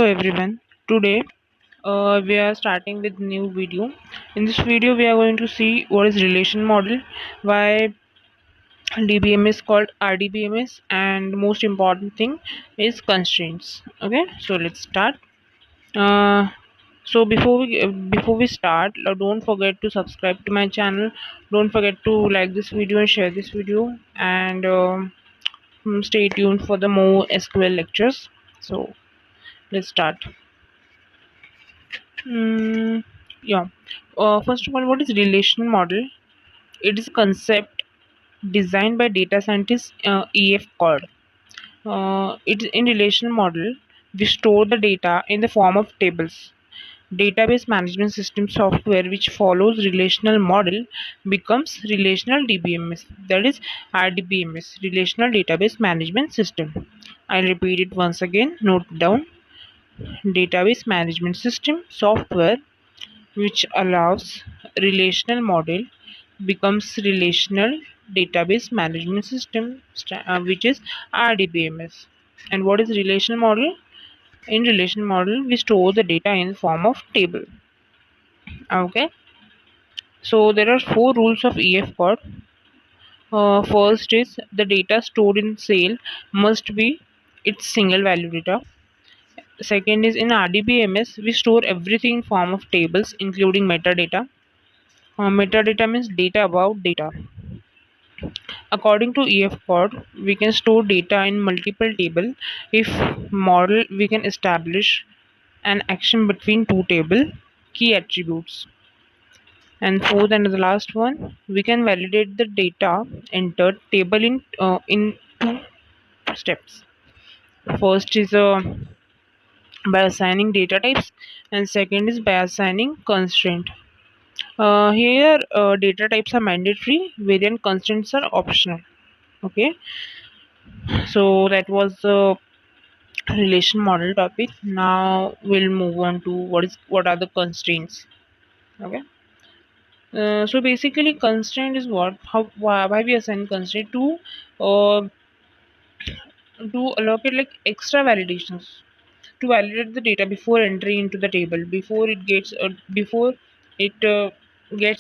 everyone. Today we are starting with new video. In this video we are going to see what is relation model, why DBM is called RDBMS, and most important thing is constraints. Okay, so let's start. Uh, before we start, don't forget to subscribe to my channel. Don't forget to like this video and share this video, and stay tuned for the more SQL lectures. So let's start. Mm, yeah. First of all, what is relational model? It is a concept designed by data scientist E.F. Cord. It in relational model, we store the data in the form of tables. Database management system software which follows relational model becomes relational DBMS. That is RDBMS, Relational Database Management System. I'll repeat it once again. Note down. Database management system software which allows relational model becomes relational database management system, which is RDBMS. And what is relational model? In relational model we store the data in the form of table. Okay, so there are four rules of EF code. First is the data stored in cell must be its single value data. Second is in RDBMS we store everything in form of tables including metadata. Metadata means data about data. According to EF code, we can store data in multiple table. If model, we can establish an action between two table key attributes. And fourth and the last one, we can validate the data entered table in two steps. First is by assigning data types, and second is by assigning constraint. Here, data types are mandatory, wherein constraints are optional. Okay, so that was the relation model topic. Now we'll move on to what are the constraints. Okay, so basically constraint is why we assign constraint uh, to allocate like extra validations to validate the data before entry into the table, before it gets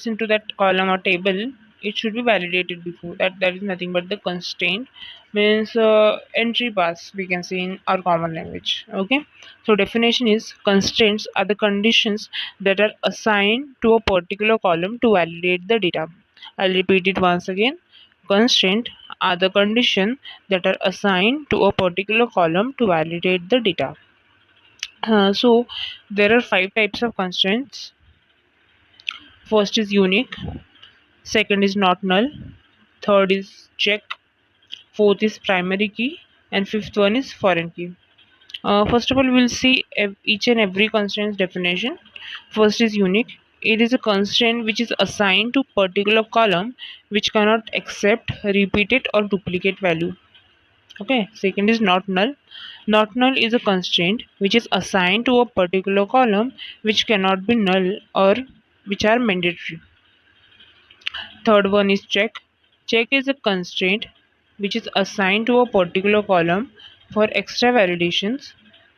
into that column or table. It should be validated before that is nothing but the constraint, means entry pass, we can say in our common language. Okay, so definition is constraints are the conditions that are assigned to a particular column to validate the data. I'll repeat it once again. Constraint are the condition that are assigned to a particular column to validate the data. So there are five types of constraints. First is unique, second is not null, third is check, fourth is primary key, and fifth one is foreign key. First of all, we'll see each and every constraint's definition. First is unique. It is a constraint which is assigned to particular column which cannot accept repeated or duplicate value. Okay, second is not null. Not null is a constraint which is assigned to a particular column which cannot be null or which are mandatory. Third one is check. Check is a constraint which is assigned to a particular column for extra validations.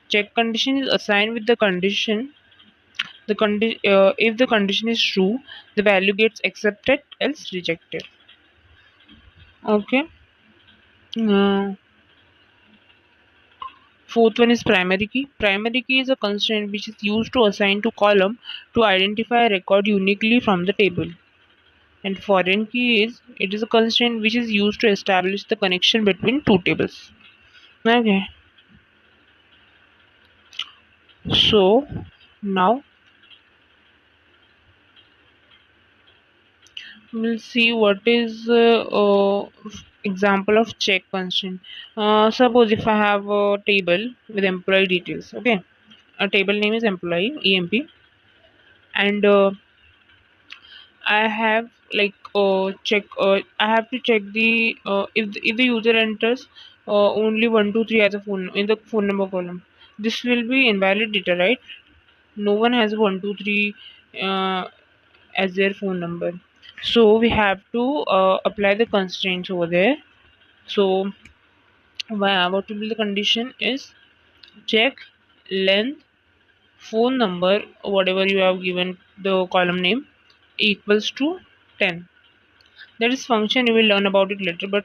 Check condition is assigned with the condition if the condition is true, the value gets accepted, else rejected. Okay. Uh, Fourth one is primary key. Primary key is a constraint which is used to assign to column to identify a record uniquely from the table. And foreign key is it is a constraint which is used to establish the connection between two tables. Okay. So now we'll see what is example of check constraint. Suppose if I have a table with employee details. Okay. A table name is employee EMP, and I have like check. I have to check the if the user enters only 123 as a phone in the phone number column. This will be invalid data, right? No one has 123 uh, as their phone number. So we have to apply the constraints over there. So what will be the condition is check length, phone number, whatever you have given the column name, equals to 10. That is function, you will learn about it later, but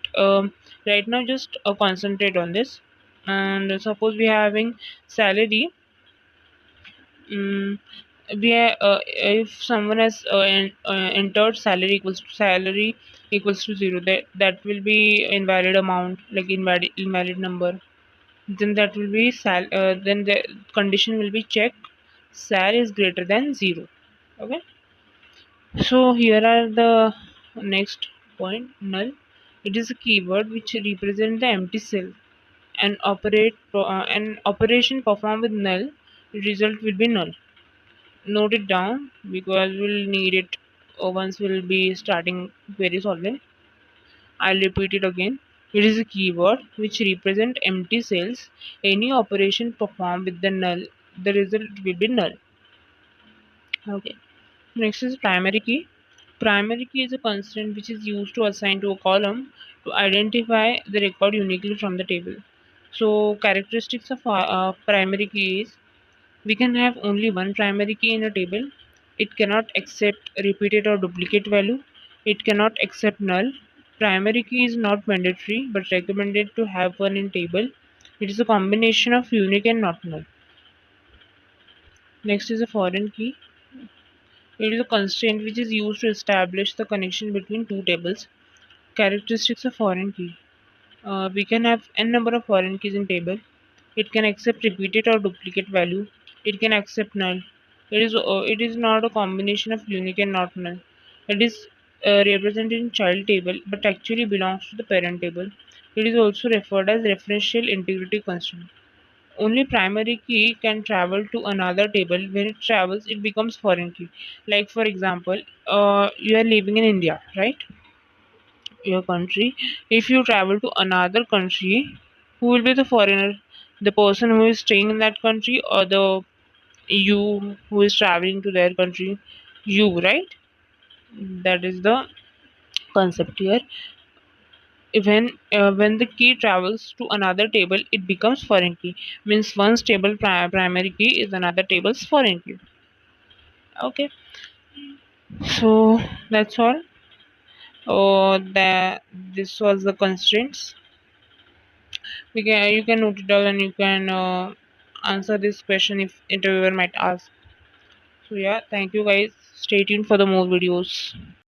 right now just concentrate on this. And suppose we are having salary. um, if someone has entered salary equals to 0, that will be invalid amount, like invalid number. Then that will be then the condition will be checked, sal is greater than 0. Okay, so here are the next point, null. It is a keyword which represents the empty cell. An operation performed with null, result will be null. Note it down because we'll need it once we'll be starting query solving. I'll repeat it again. It is a keyword which represent empty cells. Any operation performed with the null, the result will be null. Okay. Next is primary key. Primary key is a constant which is used to assign to a column to identify the record uniquely from the table. So characteristics of primary key is, we can have only one primary key in a table. It cannot accept repeated or duplicate value. It cannot accept null. Primary key is not mandatory but recommended to have one in table. It is a combination of unique and not null. Next is a foreign key. It is a constraint which is used to establish the connection between two tables. Characteristics of foreign key. We can have n number of foreign keys in table. It can accept repeated or duplicate value. It can accept null. It is not a combination of unique and not null. It is represented in child table but actually belongs to the parent table. It is also referred as referential integrity constraint. Only primary key can travel to another table. When it travels, it becomes foreign key. Like for example, you are living in India, right? Your country. If you travel to another country, who will be the foreigner? The person who is staying in that country, or the you who is traveling to their country? You, right? That is the concept here. When the key travels to another table, it becomes foreign key. Means one table primary key is another table's foreign key. Okay, so that's all. That this was the constraints. You can note it down and you can answer this question if interviewer might ask. So yeah, thank you guys. Stay tuned for the more videos.